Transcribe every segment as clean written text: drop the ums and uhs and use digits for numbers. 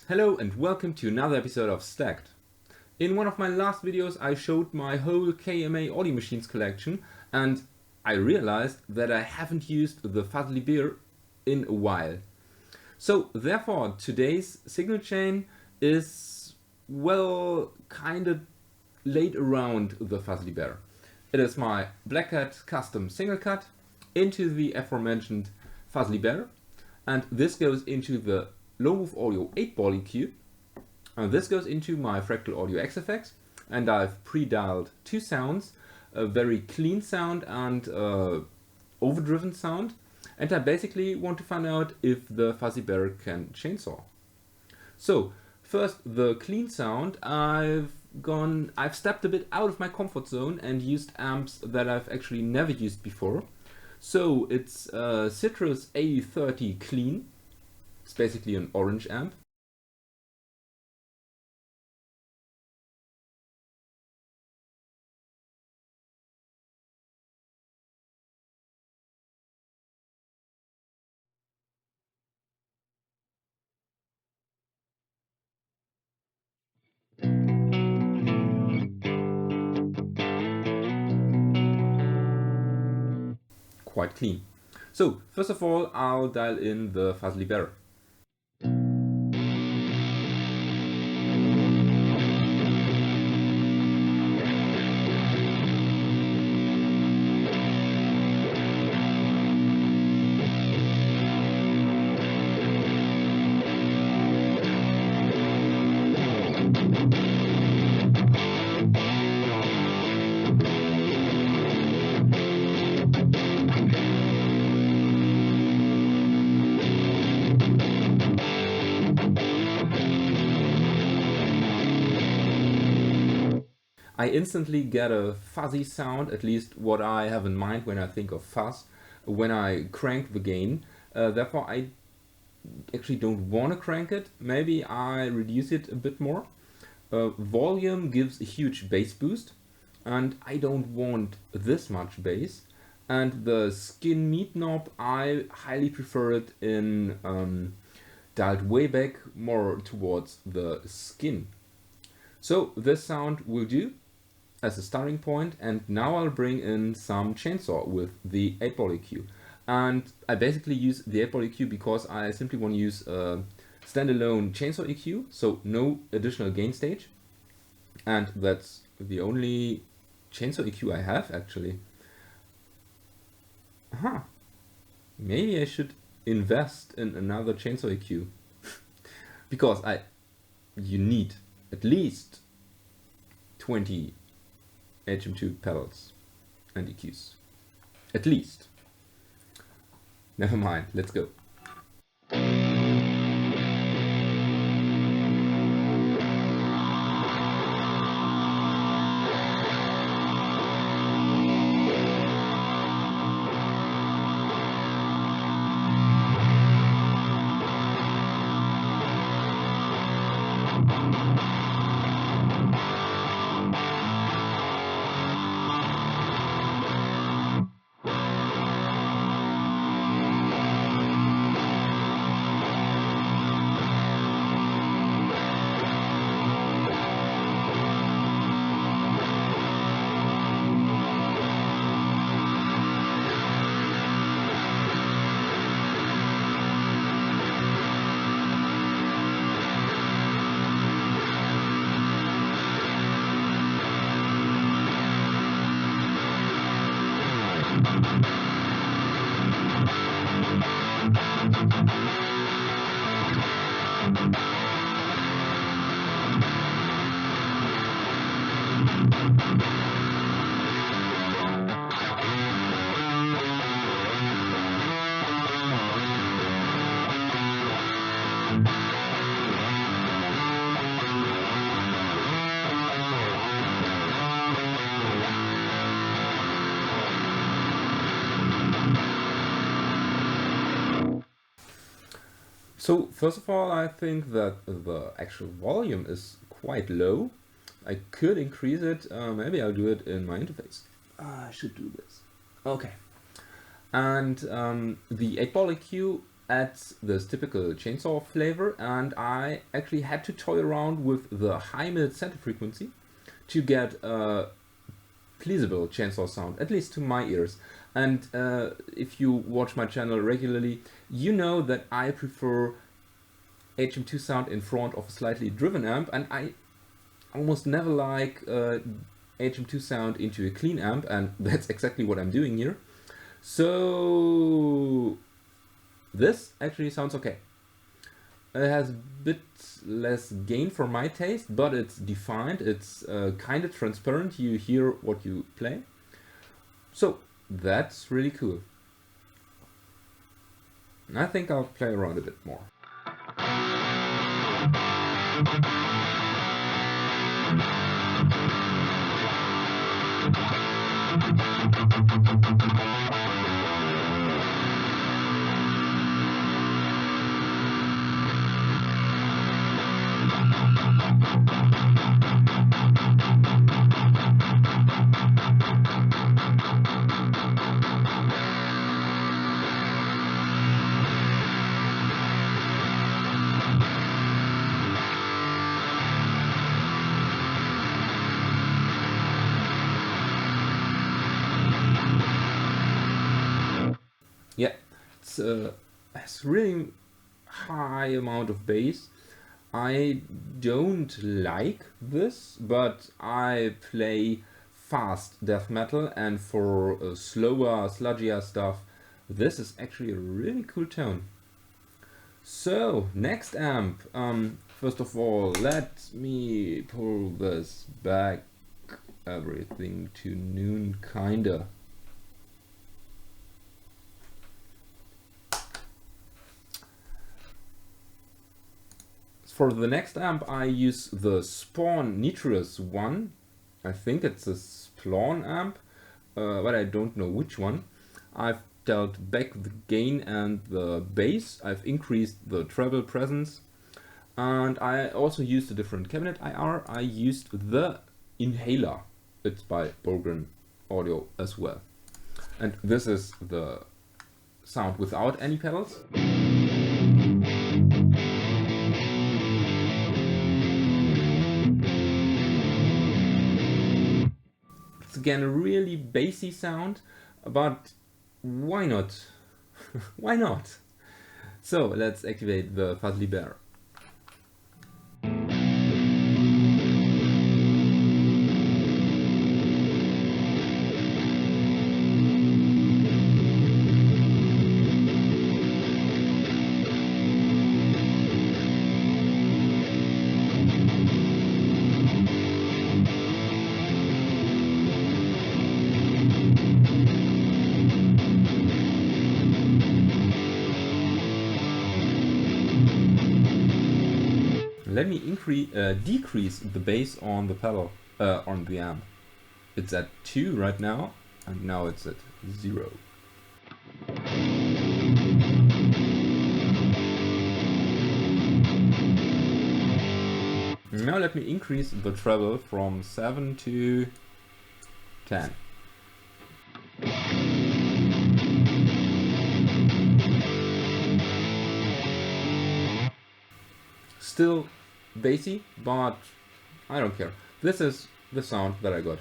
Hello and welcome to another episode of Stacked. In one of my last videos I showed my whole KMA Audio Machines collection and I realized that I haven't used the Fuzzly Bear in a while. So therefore today's signal chain is, well, kinda laid around the Fuzzly Bear. It is my Black Cat custom single cut into the aforementioned Fuzzly Bear, and this goes into the Low Move Audio 8-ball EQ, and this goes into my Fractal Audio XFX, and I've pre-dialed two sounds, a very clean sound and overdriven sound, and I basically want to find out if the Fuzzy Bear can chainsaw. So first, the clean sound. I've stepped a bit out of my comfort zone and used amps that I've actually never used before. So it's Citrus A30 Clean. It's basically an orange amp. Quite clean. So first of all, I'll dial in the Fuzzly Bear. I instantly get a fuzzy sound, at least what I have in mind when I think of fuzz, when I crank the gain. Therefore I actually don't want to crank it. Maybe I reduce it a bit more. Volume gives a huge bass boost, and I don't want this much bass. And the skin meat knob, I highly prefer it in dialed way back, more towards the skin. So this sound will do as a starting point, and now I'll bring in some chainsaw with the 8-ball EQ. And I basically use the 8-ball EQ because I simply want to use a standalone chainsaw EQ, so no additional gain stage. And that's the only chainsaw EQ I have, actually. Maybe I should invest in another chainsaw EQ. Because you need at least 20 HM2 pedals and EQs. At least. Never mind, let's go. So first of all, I think that the actual volume is quite low. I could increase it. Maybe I'll do it in my interface. I should do this. Okay. And the 8-ball EQ adds this typical chainsaw flavor, and I actually had to toy around with the high mid center frequency to get a pleasable chainsaw sound, at least to my ears. And if you watch my channel regularly, you know that I prefer HM2 sound in front of a slightly driven amp, and I almost never like HM2 sound into a clean amp, and that's exactly what I'm doing here. So this actually sounds okay. It has a bit less gain for my taste, but it's defined, it's kind of transparent, you hear what you play. So that's really cool. And I think I'll play around a bit more. Yeah, it's has really high amount of bass. I don't like this, but I play fast death metal, and for slower, sludgier stuff, this is actually a really cool tone. So, next amp. First of all, let me pull this back, everything to noon, kinda. For the next amp I use the Spawn Nitrous one. I think it's a Spawn amp, but I don't know which one. I've dialed back the gain and the bass. I've increased the treble presence, and I also used a different cabinet IR. I used the Inhaler. It's by KMA Audio as well. And this is the sound without any pedals. Again, a really bassy sound, but why not? Why not? So let's activate the Fuzzly Bear. Let me decrease the bass on the pedal, on the amp. It's at 2 right now, and now it's at 0. Now let me increase the treble from 7 to 10. Still bassy, but I don't care. This is the sound that I got.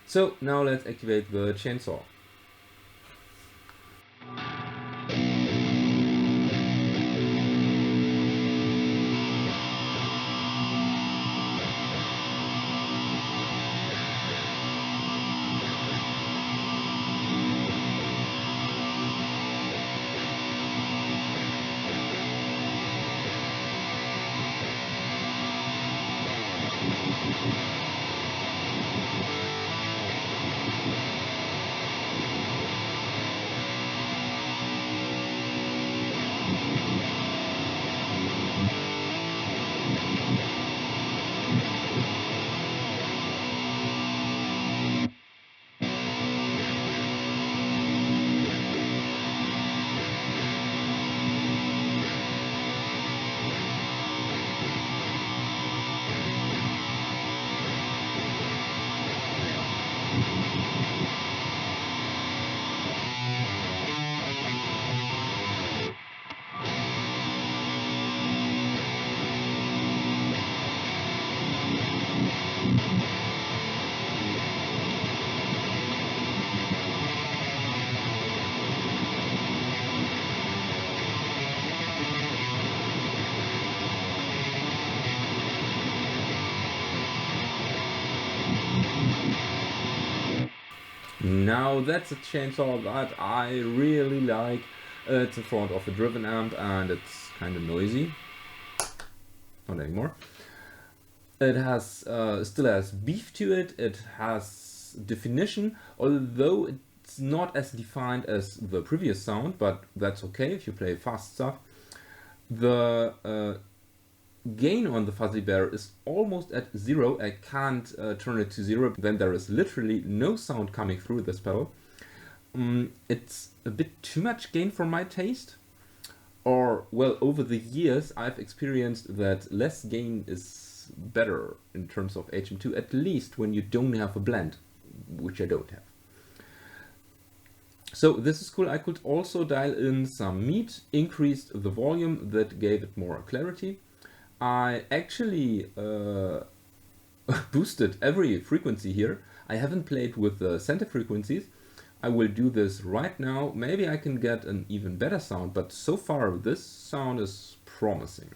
So now let's activate the chainsaw. Now that's a chainsaw that I really like. It's in front of a driven amp and it's kind of noisy. Not anymore. It has still has beef to it. It has definition, although it's not as defined as the previous sound, but that's okay if you play fast stuff. The gain on the Fuzzly Bear is almost at 0. I can't turn it to 0, then there is literally no sound coming through this pedal. It's a bit too much gain for my taste. Or, well, over the years I've experienced that less gain is better in terms of HM2, at least when you don't have a blend, which I don't have. So this is cool. I could also dial in some meat, increased the volume, that gave it more clarity. I actually boosted every frequency here. I haven't played with the center frequencies. I will do this right now. Maybe I can get an even better sound, but so far this sound is promising.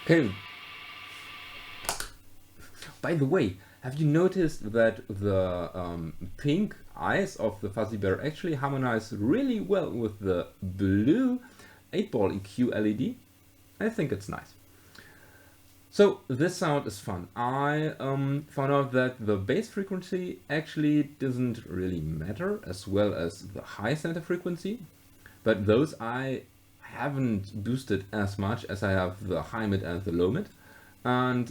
Okay. By the way, have you noticed that the pink eyes of the Fuzzly Bear actually harmonize really well with the blue 8-ball EQ LED? I think it's nice. So this sound is fun. I found out that the bass frequency actually doesn't really matter, as well as the high center frequency, but those I haven't boosted as much as I have the high mid and the low mid. And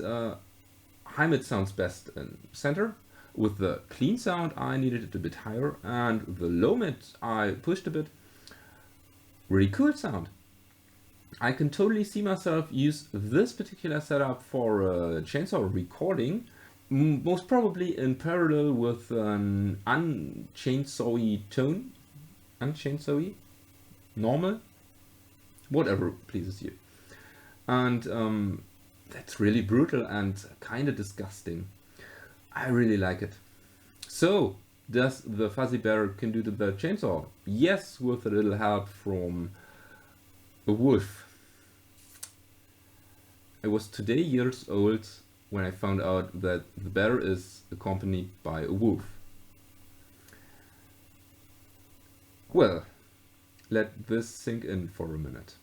high mid sounds best in center. With the clean sound I needed it a bit higher, and the low mid I pushed a bit. Really cool sound. I can totally see myself use this particular setup for a chainsaw recording, most probably in parallel with an unchainsawy tone. Unchainsawy? Normal? Whatever pleases you. And that's really brutal and kind of disgusting. I really like it. So, does the Fuzzly Bear can do the chainsaw? Yes, with a little help from a wolf. I was today years old when I found out that the bear is accompanied by a wolf. Well, let this sink in for a minute.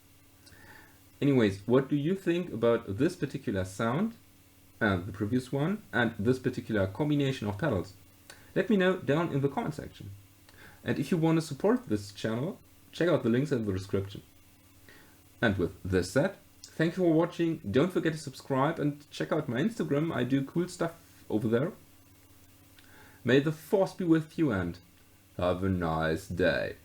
Anyways, what do you think about this particular sound, the previous one, and this particular combination of pedals? Let me know down in the comment section. And if you want to support this channel, check out the links in the description. And with this said, thank you for watching. Don't forget to subscribe and check out my Instagram. I do cool stuff over there. May the force be with you and have a nice day.